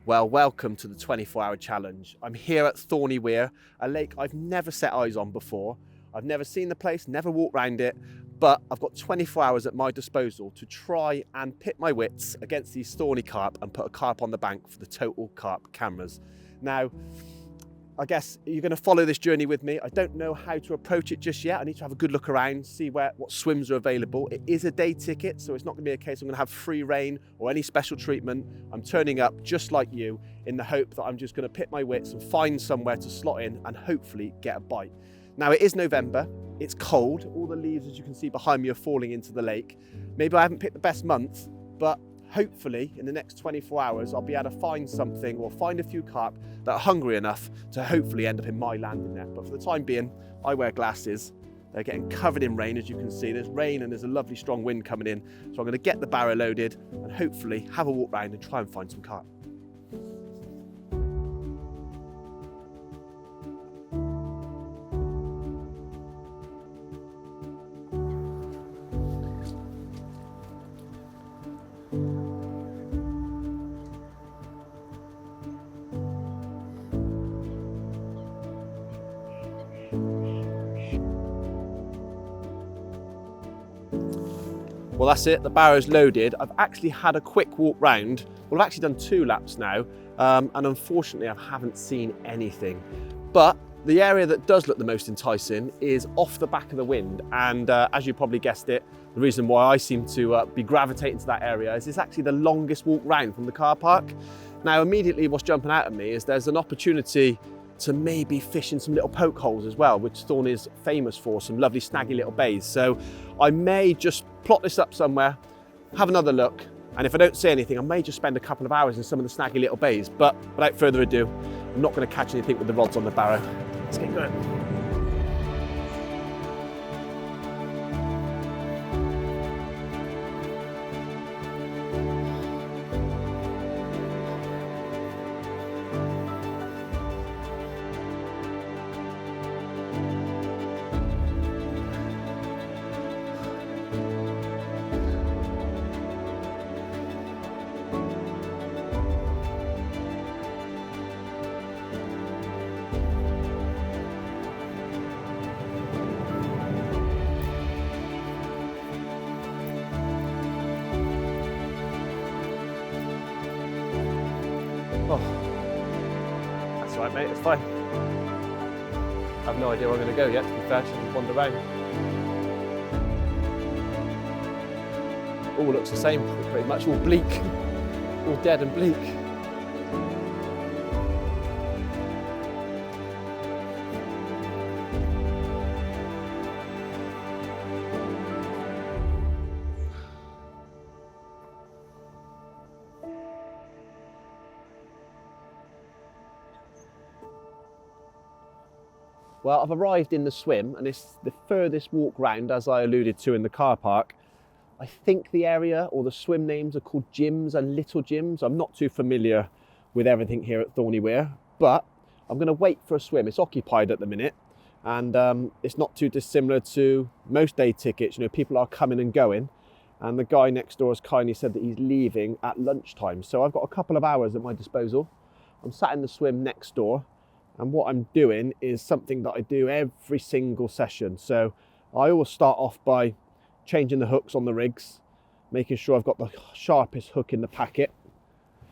Well, welcome to the 24-hour challenge. I'm here at Thorney Weir, a lake I've never set eyes on before. I've never seen the place, never walked around it, but I've got 24 hours at my disposal to try and pit my wits against these thorny carp and put a carp on the bank for the Total Carp cameras. Now, I guess you're going to follow this journey with me. I don't know how to approach it just yet. I need to have a good look around, see what swims are available. It is a day ticket, so it's not going to be a case I'm going to have free rein or any special treatment. I'm turning up just like you in the hope that I'm just going to pit my wits and find somewhere to slot in and hopefully get a bite. Now, it is November. It's cold. All the leaves, as you can see behind me, are falling into the lake. Maybe I haven't picked the best month, but hopefully in the next 24 hours I'll be able to find something or find a few carp that are hungry enough to hopefully end up in my landing net. But for the time being, I wear glasses. They're getting covered in rain, as you can see. There's rain and there's a lovely strong wind coming in. So I'm going to get the barrow loaded and hopefully have a walk round and try and find some carp. Well, that's it, the barrow's loaded. I've actually had a quick walk round. Well, I've actually done 2 laps now, and unfortunately I haven't seen anything. But the area that does look the most enticing is off the back of the wind, and as you probably guessed it, the reason why I seem to be gravitating to that area is it's actually the longest walk round from the car park. Now, immediately what's jumping out at me is there's an opportunity to maybe fish in some little poke holes as well, which Thorn is famous for, some lovely snaggy little bays. So I may just plot this up somewhere, have another look, and if I don't see anything, I may just spend a couple of hours in some of the snaggy little bays. But without further ado, I'm not going to catch anything with the rods on the barrow. Let's get going. Oh, that's all right, mate, it's fine. I have no idea where I'm going to go yet, to be fair, just wander around. All looks the same, pretty much, all bleak, all dead and bleak. Well, I've arrived in the swim, and it's the furthest walk round, as I alluded to in the car park. I think the area or the swim names are called gyms and little gyms. I'm not too familiar with everything here at Thorney Weir, but I'm going to wait for a swim. It's occupied at the minute, and it's not too dissimilar to most day tickets. You know, people are coming and going, and the guy next door has kindly said that he's leaving at lunchtime. So I've got a couple of hours at my disposal. I'm sat in the swim next door. And what I'm doing is something that I do every single session. So I always start off by changing the hooks on the rigs, making sure I've got the sharpest hook in the packet.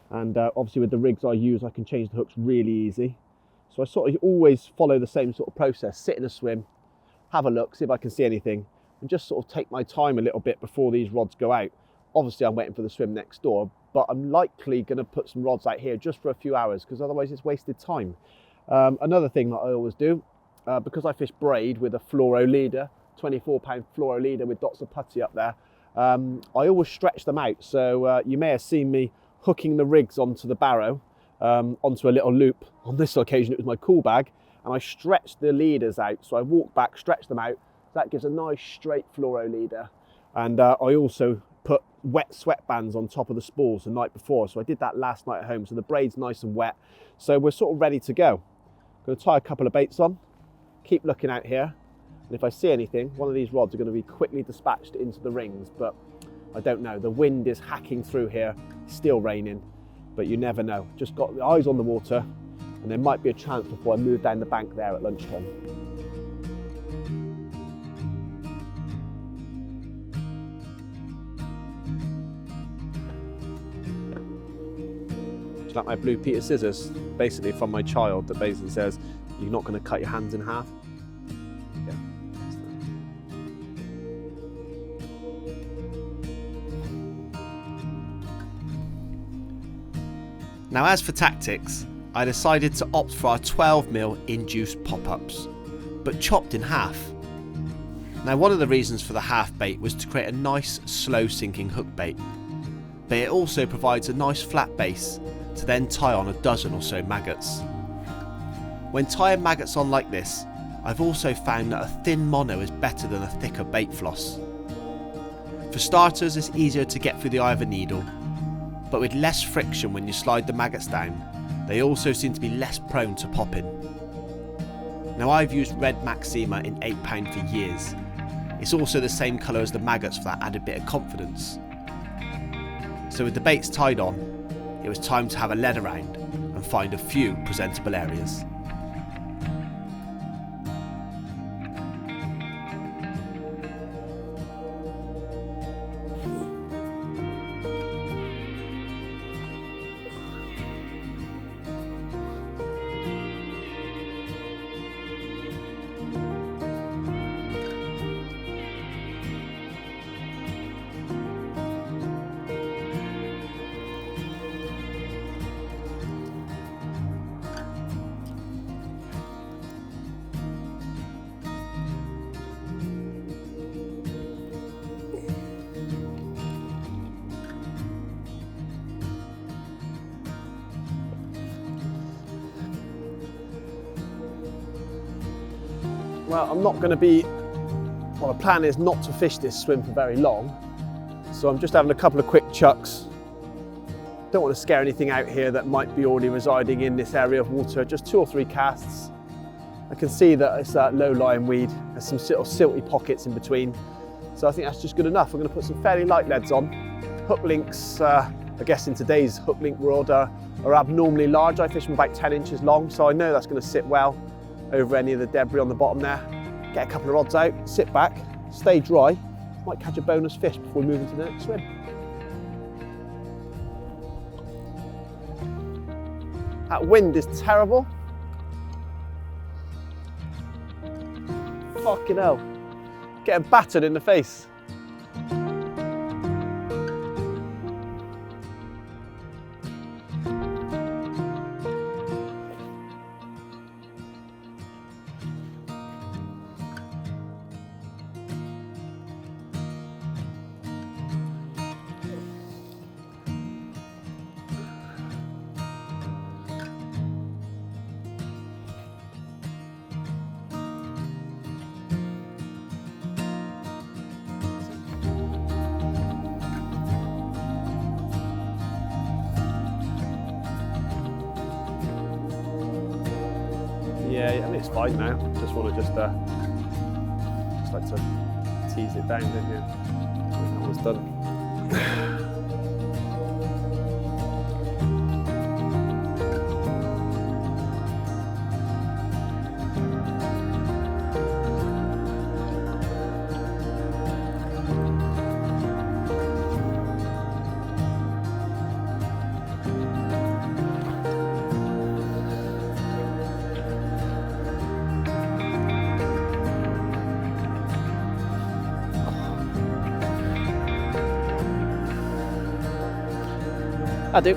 And obviously with the rigs I use, I can change the hooks really easy. So I sort of always follow the same sort of process, sit in a swim, have a look, see if I can see anything, and just sort of take my time a little bit before these rods go out. Obviously I'm waiting for the swim next door, but I'm likely going to put some rods out here just for a few hours, because otherwise it's wasted time. Another thing that I always do, because I fish braid with a fluoro leader, 24-pound fluoro leader with dots of putty up there, I always stretch them out. So you may have seen me hooking the rigs onto the barrow, onto a little loop. On this occasion it was my cool bag, and I stretched the leaders out. So I walk back, stretch them out. That gives a nice straight fluoro leader. And I also put wet sweatbands on top of the spools the night before. So I did that last night at home. So the braid's nice and wet. So we're sort of ready to go. Going to tie a couple of baits on, keep looking out here, and if I see anything, one of these rods are going to be quickly dispatched into the rings, but I don't know. The wind is hacking through here, still raining, but you never know. Just got the eyes on the water, and there might be a chance before I move down the bank there at lunchtime. It's like my blue Peter scissors, basically from my child, that basically says, you're not going to cut your hands in half. Yeah. Now, as for tactics, I decided to opt for our 12mm induced pop-ups, but chopped in half. Now, one of the reasons for the half bait was to create a nice slow sinking hook bait, but it also provides a nice flat base to then tie on a dozen or so maggots. When tying maggots on like this, I've also found that a thin mono is better than a thicker bait floss. For starters, it's easier to get through the eye of a needle, but with less friction when you slide the maggots down, they also seem to be less prone to popping. Now, I've used red Maxima in 8 for years. It's also the same colour as the maggots for that added bit of confidence. So with the baits tied on, it was time to have a lead around and find a few presentable areas. Well, I'm not going to be, well, the plan is not to fish this swim for very long, so I'm just having a couple of quick chucks. Don't want to scare anything out here that might be already residing in this area of water. Just 2 or 3 casts. I can see that it's low-lying weed. There's some sort of silty pockets in between, so I think that's just good enough. I'm going to put some fairly light leads on. Hook links, I guess in today's hook link world, are abnormally large. I fish them about 10 inches long, so I know that's going to sit well over any of the debris on the bottom there. Get a couple of rods out, sit back, stay dry. Might catch a bonus fish before we move into the next swim. That wind is terrible. Fucking hell. Getting battered in the face. Yeah, I mean it's fine now. Just want to just like to tease it down, don't you? That one's done. I do.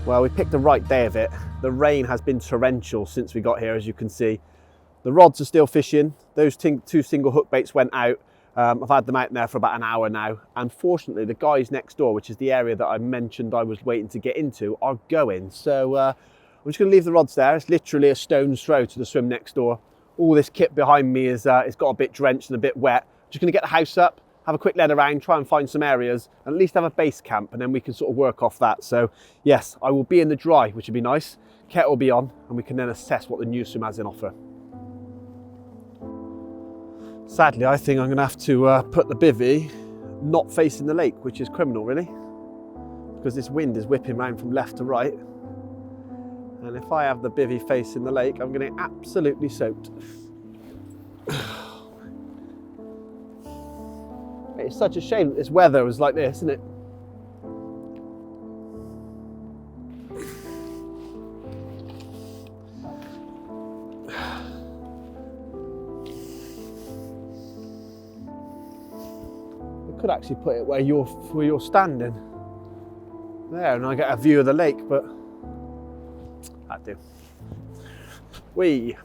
Well, we picked the right day of it. The rain has been torrential since we got here, as you can see. The rods are still fishing. Those 2 single hook baits went out. I've had them out there for about an hour now. Unfortunately, the guys next door, which is the area that I mentioned I was waiting to get into, are going. So I'm just going to leave the rods there. It's literally a stone's throw to the swim next door. All this kit behind me is it's got a bit drenched and a bit wet. Just going to get the house up, have a quick lead around, try and find some areas, and at least have a base camp, and then we can sort of work off that. So yes, I will be in the dry, which would be nice. Kettle will be on, and we can then assess what the new swim has in offer. Sadly, I think I'm going to have to put the bivvy not facing the lake, which is criminal really, because this wind is whipping round from left to right. And if I have the bivvy facing the lake, I'm going to get absolutely soaked. It's such a shame that this weather was like this, isn't it? I could actually put it where you're standing there, and I get a view of the lake, but that'd do. Whee!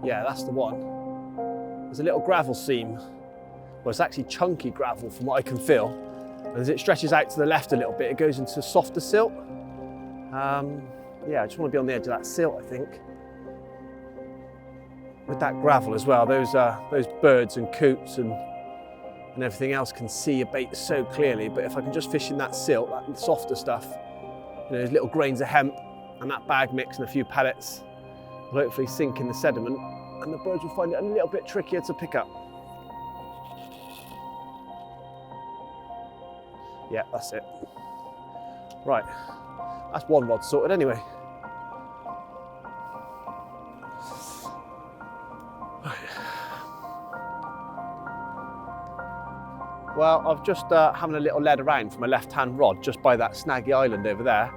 Yeah, that's the one. There's a little gravel seam. Well, it's actually chunky gravel from what I can feel. And as it stretches out to the left a little bit, it goes into softer silt. Yeah, I just want to be on the edge of that silt, I think. With that gravel as well, those birds and coots and everything else can see your bait so clearly. But if I can just fish in that silt, that softer stuff, you know, those little grains of hemp and that bag mix and a few pellets will hopefully sink in the sediment, and the birds will find it a little bit trickier to pick up. Yeah, that's it. Right, that's one rod sorted anyway. Well, I've just having a little lead around for my left-hand rod just by that snaggy island over there.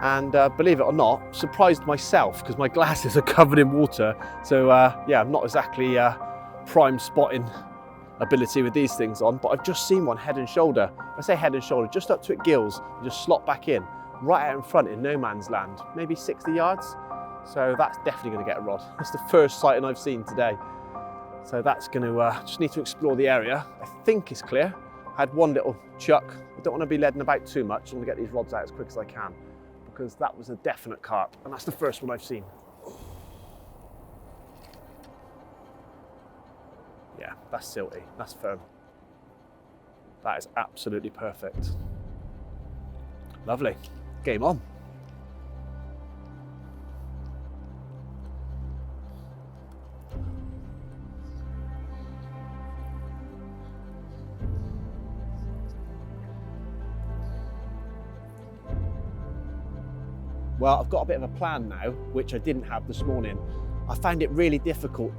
And believe it or not, surprised myself because my glasses are covered in water. So yeah, I'm not exactly prime spotting ability with these things on, but I've just seen one head and shoulder. I say head and shoulder, just up to its gills, and just slot back in, right out in front in no man's land, maybe 60 yards. So that's definitely going to get a rod. That's the first sighting I've seen today. So that's going to just need to explore the area. I think it's clear. I had one little chuck. I don't want to be leading about too much. I want to get these rods out as quick as I can, because that was a definite carp, and that's the first one I've seen. Yeah, that's silty, that's firm. That is absolutely perfect. Lovely, game on. Well, I've got a bit of a plan now, which I didn't have this morning. I found it really difficult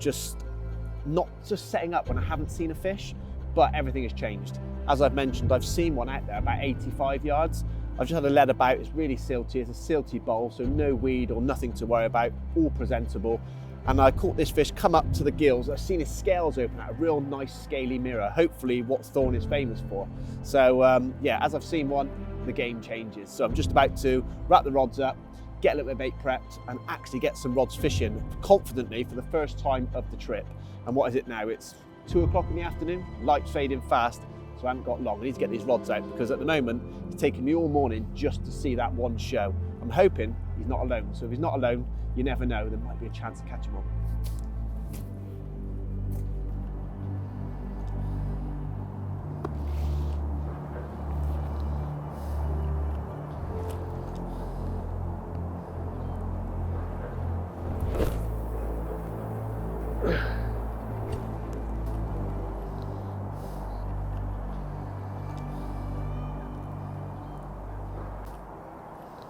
not just setting up when I haven't seen a fish, but everything has changed. As I've mentioned, I've seen one out there about 85 yards. I've just had a lead about, it's really silty, it's a silty bowl, so no weed or nothing to worry about, all presentable. And I caught this fish come up to the gills. I've seen his scales open out, a real nice scaly mirror, hopefully what Thorn is famous for. So yeah, as I've seen one, the game changes. So I'm just about to wrap the rods up, get a little bit of bait prepped, and actually get some rods fishing confidently for the first time of the trip. And what is it now? It's 2 o'clock in the afternoon, light's fading fast, so I haven't got long. I need to get these rods out because at the moment, it's taken me all morning just to see that one show. I'm hoping he's not alone. So if he's not alone, you never know, there might be a chance to catch him on.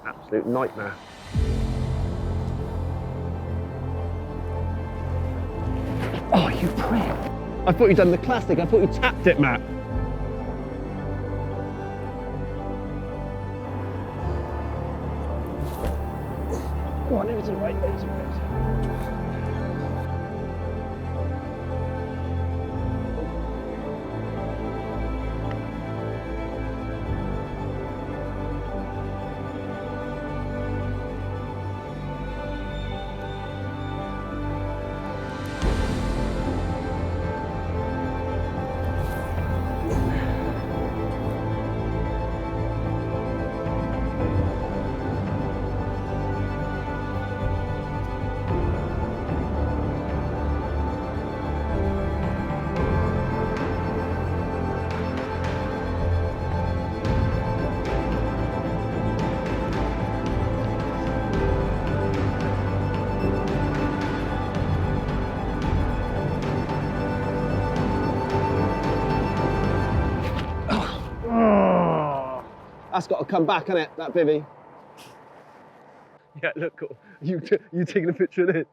Absolute nightmare. Oh, you prick. I thought you'd done the classic. I thought you tapped it, Matt. Go on, over to the right, over to the right. That's got to come back, hasn't it, that bivvy? Yeah, look, you taking a picture of this?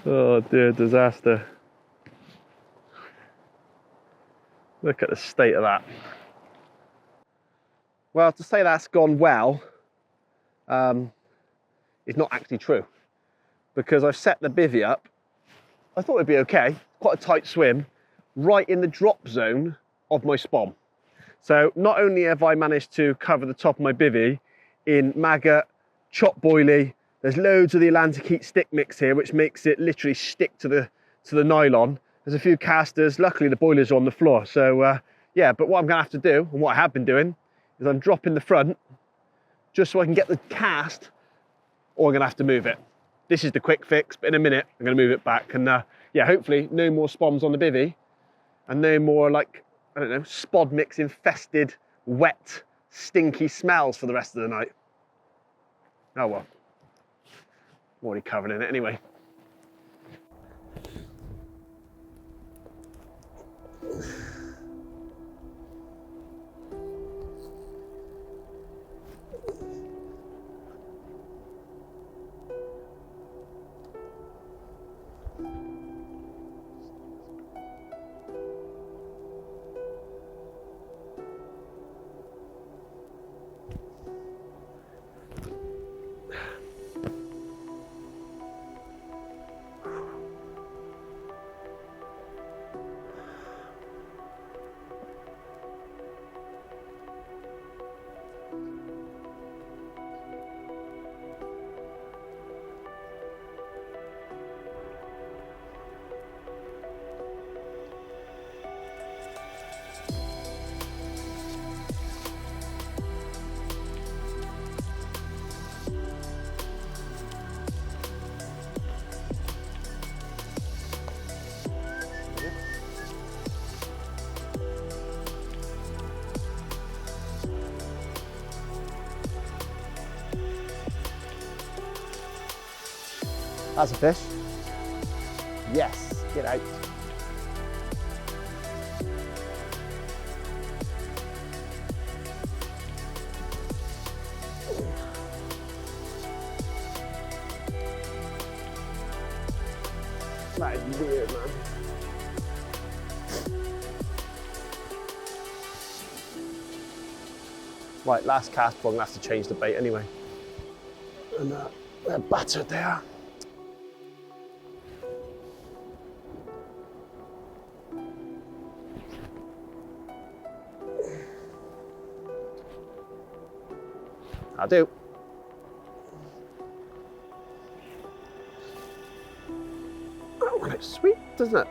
Oh dear, disaster. Look at the state of that. Well, to say that's gone well is not actually true, because I've set the bivvy up. I thought it'd be okay, quite a tight swim, right in the drop zone of my spawn. So not only have I managed to cover the top of my bivvy in maggot, chop boilie, there's loads of the Atlantic heat stick mix here, which makes it literally stick to the nylon. There's a few casters, luckily the boilers are on the floor. So yeah, but what I'm gonna have to do, and what I have been doing, is I'm dropping the front just so I can get the cast, or I'm gonna have to move it. This is the quick fix, but in a minute I'm gonna move it back, and yeah, hopefully no more spawns on the bivvy, and no more, like, I don't know, spod mix infested, wet, stinky smells for the rest of the night. Oh well, I'm already covered in it anyway. That's a fish. Yes, get out. That is weird, man. Right, last cast, but I'm gonna have to change the bait anyway. And they're battered there. I do. Oh, it's sweet, doesn't it?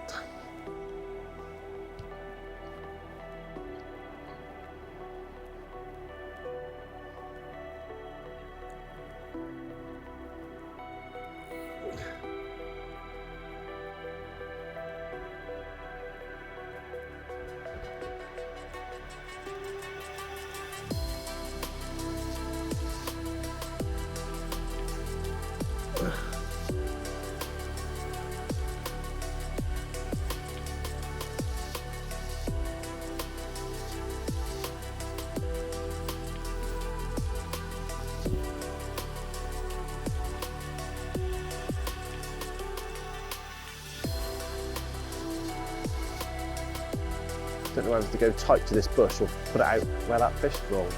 Don't know whether to go tight to this bush or put it out where that fish rolled.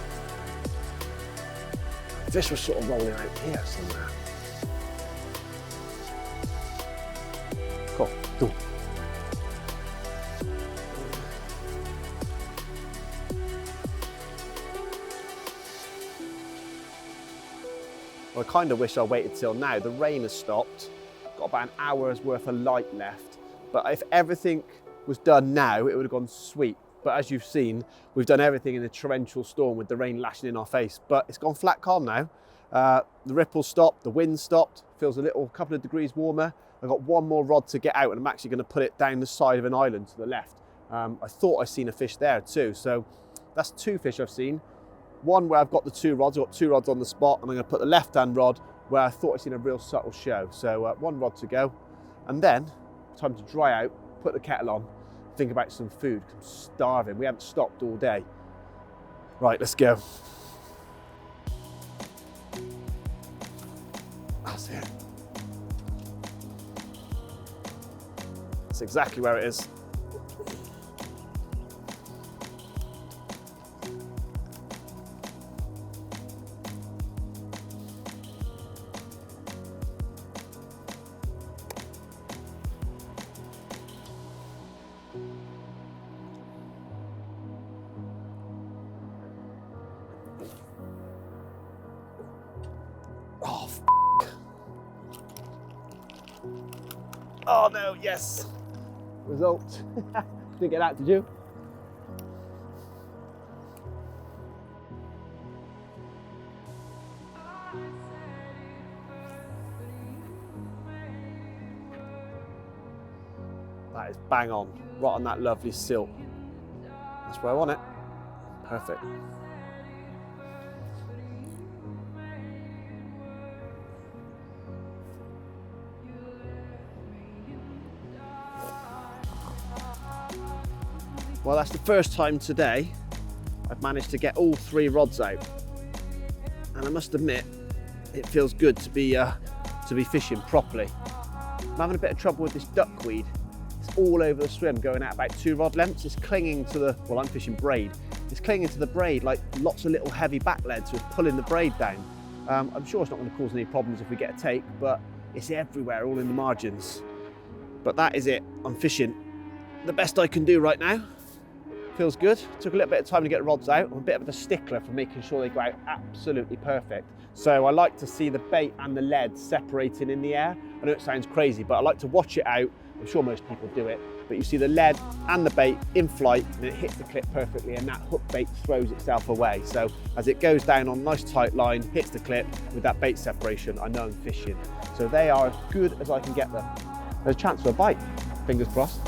The fish was sort of rolling out here somewhere. Cool. Cool. Well, I kind of wish I waited till now. The rain has stopped. Got about an hour's worth of light left. But if everything was done now, it would have gone sweet. But as you've seen, we've done everything in a torrential storm with the rain lashing in our face. But it's gone flat calm now. The ripples stopped, the wind stopped, feels a couple of degrees warmer. I've got one more rod to get out, and I'm actually going to put it down the side of an island to the left. I thought I'd seen a fish there too. So that's two fish I've seen. One where I've got the two rods, I've got two rods on the spot, and I'm going to put the left-hand rod where I thought I'd seen a real subtle show. So one rod to go. And then, time to dry out, put the kettle on, think about some food, 'cause I'm starving. We haven't stopped all day. Right, let's go. That's it. That's exactly where it is. Oh, oh no, yes. Result. Didn't get out, did you? That is bang on, right on that lovely silt. That's where I want it. Perfect. Well, that's the first time today I've managed to get all 3 rods out, and I must admit it feels good to be fishing properly. I'm having a bit of trouble with this duckweed. It's all over the swim, going out about 2 rod lengths. It's clinging to the, well, I'm fishing braid. It's clinging to the braid like lots of little heavy back leads, so it's pulling the braid down. I'm sure it's not going to cause any problems if we get a take, but it's everywhere, all in the margins. But that is it. I'm fishing the best I can do right now. Feels good. Took a little bit of time to get rods out. I'm a bit of a stickler for making sure they go out absolutely perfect. So I like to see the bait and the lead separating in the air. I know it sounds crazy, but I like to watch it out. I'm sure most people do it, but you see the lead and the bait in flight, and it hits the clip perfectly, and that hook bait throws itself away. So as it goes down on a nice tight line, hits the clip with that bait separation, I know I'm fishing. So they are as good as I can get them. There's a chance for a bite, fingers crossed.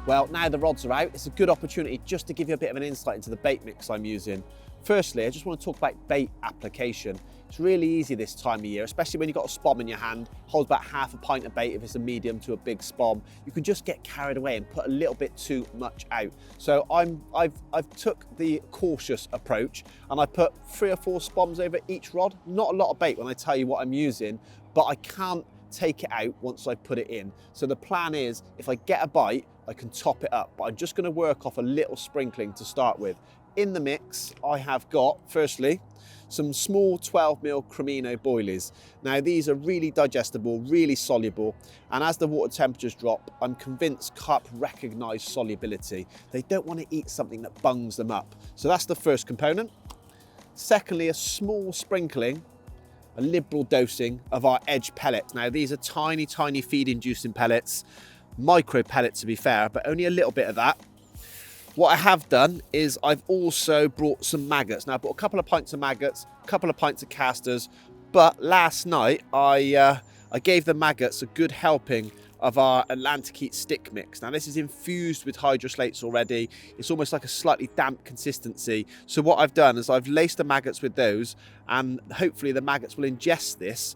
Well, now the rods are out, it's a good opportunity just to give you a bit of an insight into the bait mix I'm using. Firstly, I just want to talk about bait application. It's really easy this time of year, especially when you've got a spom in your hand, holds about half a pint of bait if it's a medium to a big spom. You can just get carried away and put a little bit too much out. So I've took the cautious approach, and I put 3 or 4 spoms over each rod. Not a lot of bait when I tell you what I'm using, but I can't take it out once I put it in. So the plan is, if I get a bite, I can top it up, but I'm just going to work off a little sprinkling to start with. In the mix, I have got, firstly, some small 12mm Cremino boilies. Now these are really digestible, really soluble, and as the water temperatures drop, I'm convinced carp recognise solubility. They don't want to eat something that bungs them up. So that's the first component. Secondly, a small sprinkling, a liberal dosing of our edge pellets. Now these are tiny, tiny feed-inducing pellets, micro pellets to be fair, but only a little bit of that. What I have done is I've also brought some maggots. Now I brought a couple of pints of maggots, a couple of pints of casters, but last night I gave the maggots a good helping of our Atlantic Heat stick mix. Now this is infused with hydroslates already. It's almost like a slightly damp consistency. So what I've done is I've laced the maggots with those, and hopefully the maggots will ingest this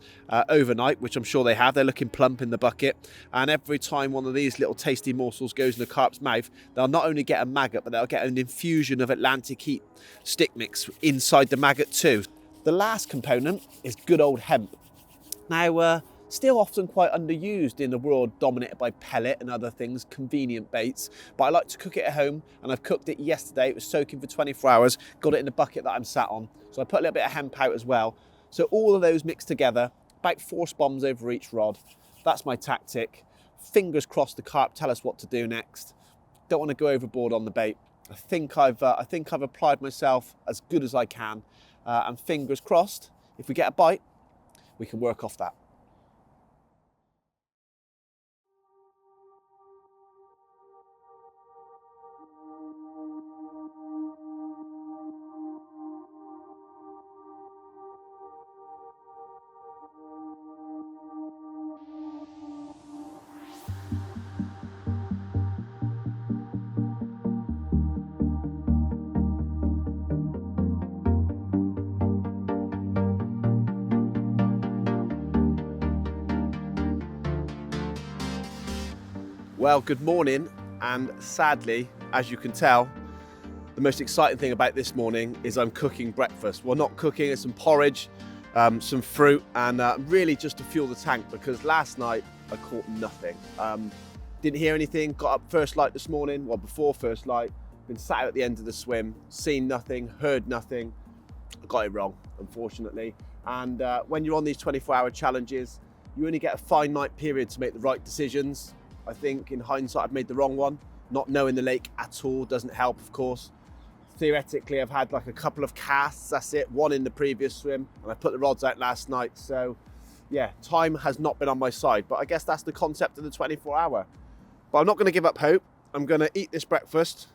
overnight, which I'm sure they have. They're looking plump in the bucket. And every time one of these little tasty morsels goes in the carp's mouth, they'll not only get a maggot, but they'll get an infusion of Atlantic Heat stick mix inside the maggot too. The last component is good old hemp. Now, still often quite underused in a world dominated by pellet and other things, convenient baits, but I like to cook it at home, and I've cooked it yesterday. It was soaking for 24 hours, got it in the bucket that I'm sat on. So I put a little bit of hemp out as well. So all of those mixed together, about 4 spoms over each rod. That's my tactic. Fingers crossed the carp tell us what to do next. Don't want to go overboard on the bait. I think I've applied myself as good as I can, and fingers crossed, if we get a bite, we can work off that. Well, good morning, and sadly, as you can tell, the most exciting thing about this morning is I'm cooking breakfast. Well, not cooking, it's some porridge, some fruit, and really just to fuel the tank, because last night I caught nothing. Didn't hear anything, got up first light this morning, well, before first light, been sat out at the end of the swim, seen nothing, heard nothing. I got it wrong, unfortunately. And when you're on these 24-hour challenges, you only get a finite period to make the right decisions. I think in hindsight, I've made the wrong one. Not knowing the lake at all doesn't help, of course. Theoretically, I've had like a couple of casts, that's it, one in the previous swim, and I put the rods out last night. So yeah, time has not been on my side, but I guess that's the concept of the 24-hour. But I'm not gonna give up hope. I'm gonna eat this breakfast,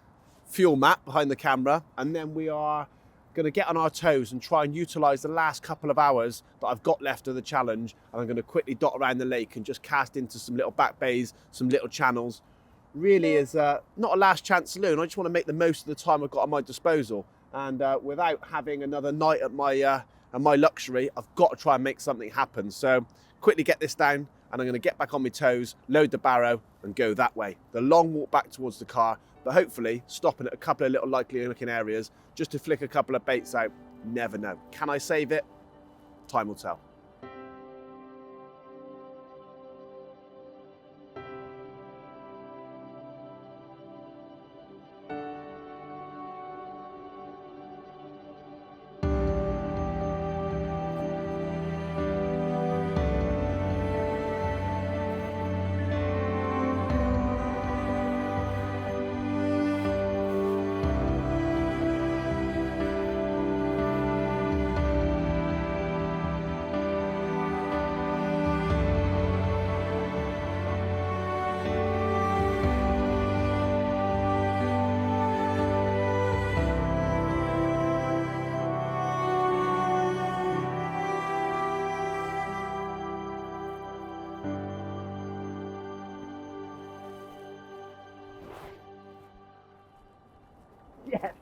fuel Matt behind the camera, and then we are going to get on our toes and try and utilize the last couple of hours that I've got left of the challenge, and I'm going to quickly dot around the lake and just cast into some little back bays, some little channels. Really is not a last chance saloon. I just want to make the most of the time I've got at my disposal, and without having another night at my luxury, I've got to try and make something happen. So quickly get this down, and I'm going to get back on my toes, load the barrow and go that way. The long walk back towards the car, but hopefully stopping at a couple of little likely looking areas just to flick a couple of baits out. Never know. Can I save it? Time will tell. Yes.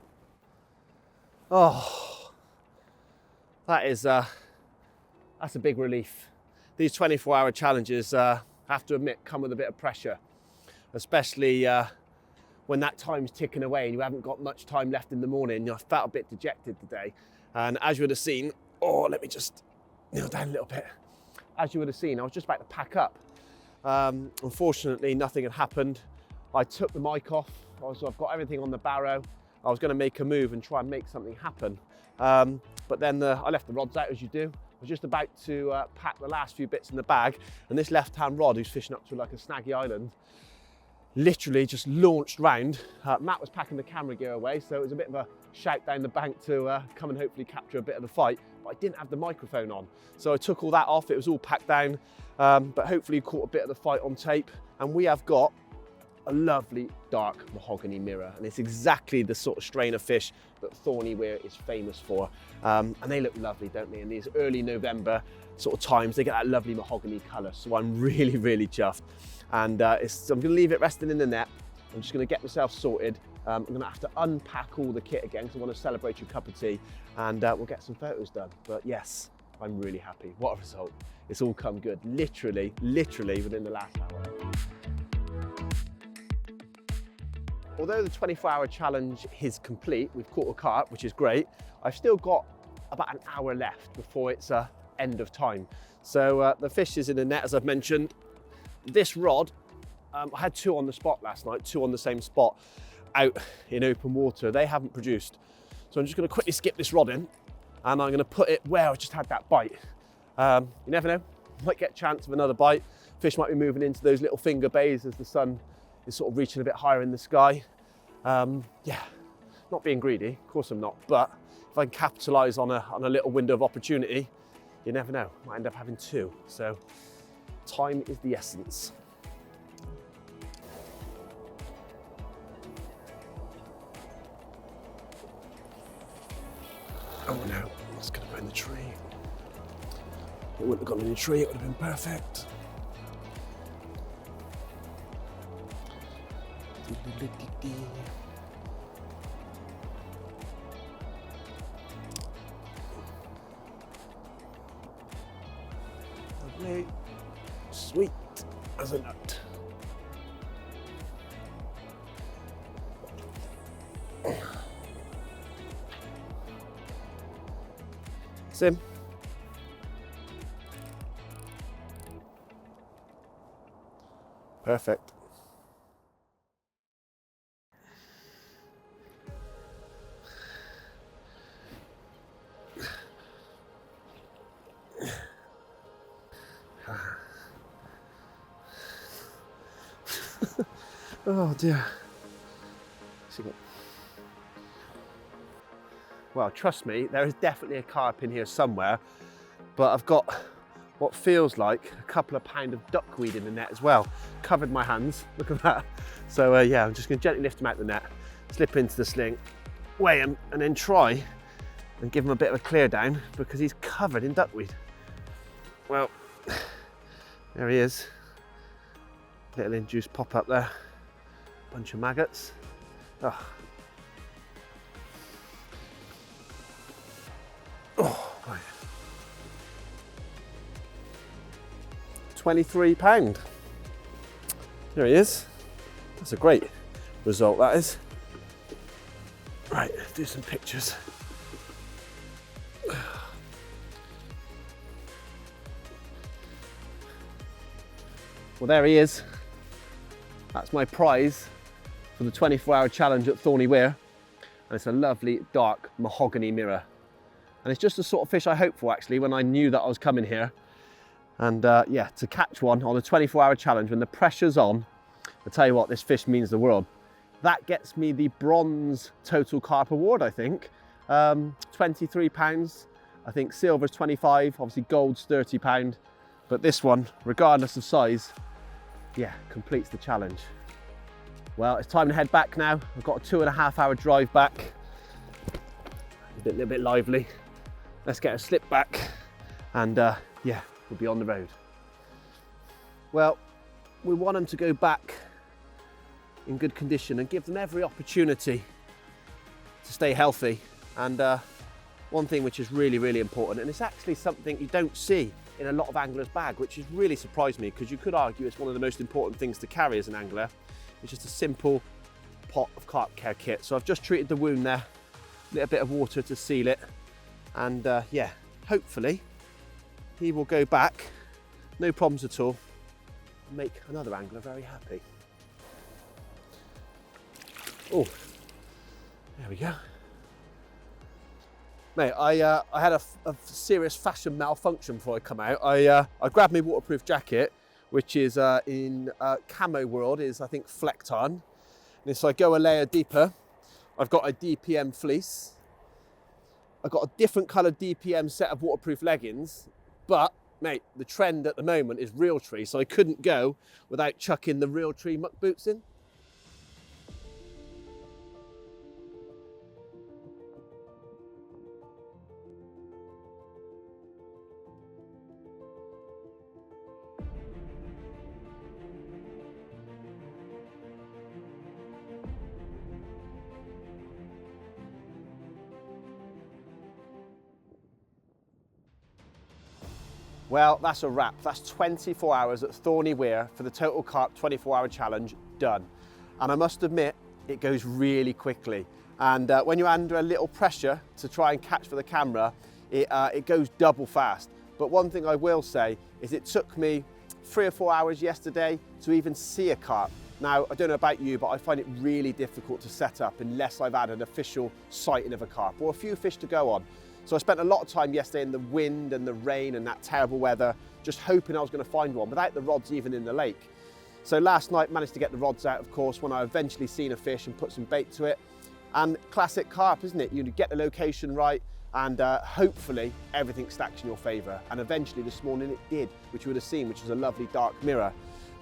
Oh, that's a big relief. These 24-hour challenges, I have to admit, come with a bit of pressure, especially when that time's ticking away and you haven't got much time left in the morning. I felt a bit dejected today, and as you would have seen, let me just kneel down a little bit. As you would have seen, I was just about to pack up. Unfortunately, nothing had happened. I took the mic off. I've got everything on the barrow. I was going to make a move and try and make something happen. But then I left the rods out, as you do. I was just about to pack the last few bits in the bag, and this left-hand rod, who's fishing up to like a snaggy island, literally just launched round. Matt was packing the camera gear away, so it was a bit of a shout down the bank to come and hopefully capture a bit of the fight, but I didn't have the microphone on. So I took all that off, it was all packed down, but hopefully caught a bit of the fight on tape, and we have got a lovely dark mahogany mirror, and it's exactly the sort of strain of fish that Thorney Weir is famous for, and they look lovely, don't they? In these early November sort of times, they get that lovely mahogany colour, so I'm really, really chuffed. And so I'm going to leave it resting in the net. I'm just going to get myself sorted. I'm going to have to unpack all the kit again because I want to celebrate your cup of tea, and we'll get some photos done. But yes, I'm really happy. What a result. It's all come good, literally within the last hour. Although the 24-hour challenge is complete, we've caught a carp, which is great, I've still got about an hour left before it's end of time. So the fish is in the net, as I've mentioned. This rod, I had two on the spot last night, two on the same spot out in open water. They haven't produced. So I'm just going to quickly skip this rod in, and I'm going to put it where I just had that bite. You never know, might get a chance of another bite. Fish might be moving into those little finger bays as the sun is sort of reaching a bit higher in the sky. Yeah, not being greedy, of course I'm not, but if I can capitalise on a little window of opportunity, you never know, might end up having two. So time is the essence. Oh no, it's gonna go in the tree. It wouldn't have gone in the tree, it would have been perfect. Lovely, sweet as a nut. Sim. Perfect. Oh dear. Well, trust me, there is definitely a carp in here somewhere, but I've got what feels like a couple of pounds of duckweed in the net as well. Covered my hands, look at that. So yeah, I'm just gonna gently lift him out the net, slip into the sling, weigh him, and then try and give him a bit of a clear down because he's covered in duckweed. Well, there he is. Little induced pop up there. Bunch of maggots. Oh. Oh, right. £23. There he is. That's a great result, that is. Right, let's do some pictures. Well, there he is. That's my prize for the 24-hour challenge at Thorney Weir. And it's a lovely dark mahogany mirror. And it's just the sort of fish I hoped for actually when I knew that I was coming here. And yeah, to catch one on a 24-hour challenge when the pressure's on, I tell you what, this fish means the world. That gets me the bronze Total Carp award, I think. £23, I think silver's 25, obviously gold's £30. But this one, regardless of size, yeah, completes the challenge. Well, it's time to head back now. I've got a 2.5-hour drive back. A little bit lively. Let's get a slip back and yeah, we'll be on the road. Well, we want them to go back in good condition and give them every opportunity to stay healthy. And one thing which is really, really important, and it's actually something you don't see in a lot of anglers' bag, which has really surprised me because you could argue it's one of the most important things to carry as an angler. It's just a simple pot of carp care kit. So I've just treated the wound there, a little bit of water to seal it. And yeah, hopefully he will go back, no problems at all, and make another angler very happy. Oh, there we go. Mate, I had a serious fashion malfunction before I come out. I grabbed my waterproof jacket, which is in camo world is I think Flectarn. And so I go a layer deeper. I've got a DPM fleece. I've got a different coloured DPM set of waterproof leggings, but mate, the trend at the moment is Realtree, so I couldn't go without chucking the Realtree muck boots in. Well, that's a wrap. That's 24 hours at Thorney Weir for the Total Carp 24-hour challenge done. And I must admit, it goes really quickly. And when you're under a little pressure to try and catch for the camera, it goes double fast. But one thing I will say is it took me 3 or 4 hours yesterday to even see a carp. Now, I don't know about you, but I find it really difficult to set up unless I've had an official sighting of a carp or a few fish to go on. So I spent a lot of time yesterday in the wind and the rain and that terrible weather, just hoping I was going to find one without the rods even in the lake. So last night managed to get the rods out, of course, when I eventually seen a fish and put some bait to it. And classic carp, isn't it? You get the location right and hopefully everything stacks in your favour. And eventually this morning it did, which you would have seen, which was a lovely dark mirror.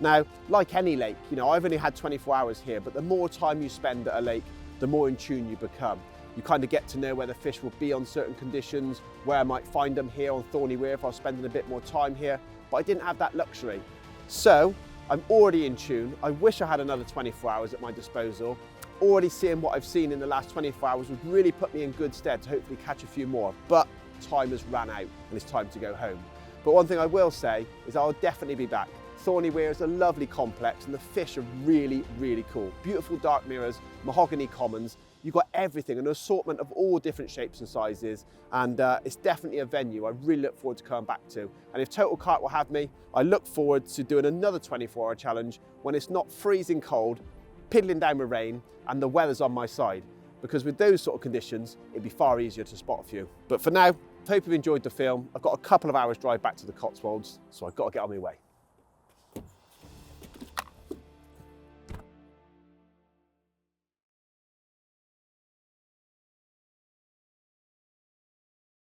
Now, like any lake, you know, I've only had 24 hours here, but the more time you spend at a lake, the more in tune you become. You kind of get to know where the fish will be on certain conditions, where I might find them here on Thorney Weir if I was spending a bit more time here, but I didn't have that luxury. So I'm already in tune. I wish I had another 24 hours at my disposal. Already seeing what I've seen in the last 24 hours would really put me in good stead to hopefully catch a few more, but time has run out and it's time to go home. But one thing I will say is I'll definitely be back. Thorney Weir is a lovely complex and the fish are really, really cool. Beautiful dark mirrors, mahogany commons, You've got everything, an assortment of all different shapes and sizes, and it's definitely a venue I really look forward to coming back to. And if Total Carp will have me, I look forward to doing another 24-hour challenge when it's not freezing cold, piddling down with rain, and the weather's on my side. Because with those sort of conditions, it'd be far easier to spot a few. But for now, hope you've enjoyed the film. I've got a couple of hours drive back to the Cotswolds, so I've got to get on my way.